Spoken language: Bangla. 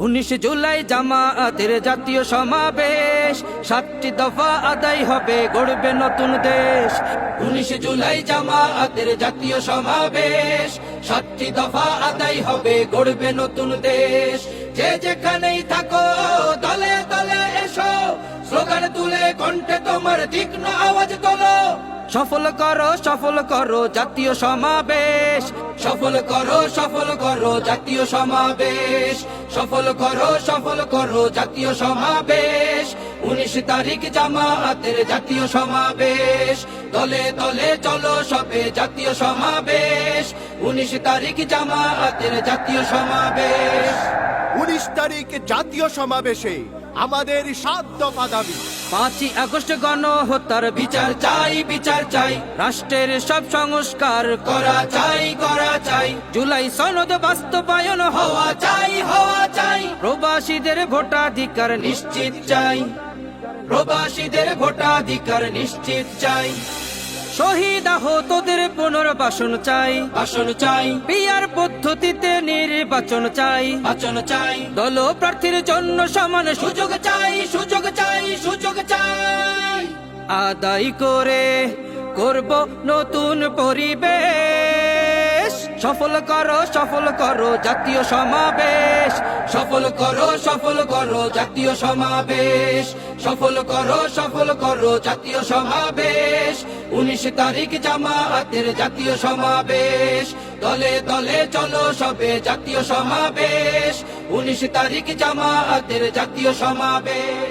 19 জুলাই জামায়াতের জাতীয় সমাবেশ, 7টি দফা আদায় হবে, গড়বে নতুন দেশ। 19 জুলাই জামায়াতের জাতীয় সমাবেশ, 7টি দফা আদায় হবে, গড়বে নতুন দেশ। যে যেখানেই থাকো দলে দলে এসো, স্লোগান তুলে কণ্ঠে তোমার তীক্ষ্ণ আওয়াজ তোলো। সফল করো জাতীয় সমাবেশ, সফল করো জাতীয় সমাবেশ, সফল করো জাতীয় সমাবেশ। 19 তারিখ জামায়াতের জাতীয় সমাবেশ, দলে দলে চলো সবে জাতীয় সমাবেশ। 19 তারিখ জামায়াতের জাতীয় সমাবেশ। 19 তারিখ জাতীয় সমাবেশে আমাদের 7 দফা দাবি। 5ই আগস্ট গণহত্যার বিচার চাই, রাষ্ট্রের সব সংস্কার করা চাই। জুলাই সনদ বাস্তবায়ন হওয়া চাই। প্রবাসীদের ভোটাধিকার নিশ্চিত চাই। শহীদ আহতদের পুনর্বাসন চাই। পিয়ার পদ্ধতিতে নির্বাচন চাই। দল প্রার্থীর জন্য সমান সুযোগ চাই। আদায় করব নতুন পরিবেশ। সফল করো জাতীয় সমাবেশ, সফল করো জাতীয় সমাবেশ, সফল করো জাতীয় সমাবেশ। 19 তারিখ জামায়াতের জাতীয় সমাবেশ, দলে দলে চলো সবে জাতীয় সমাবেশ। 19 তারিখ জামায়াতের জাতীয় সমাবেশ।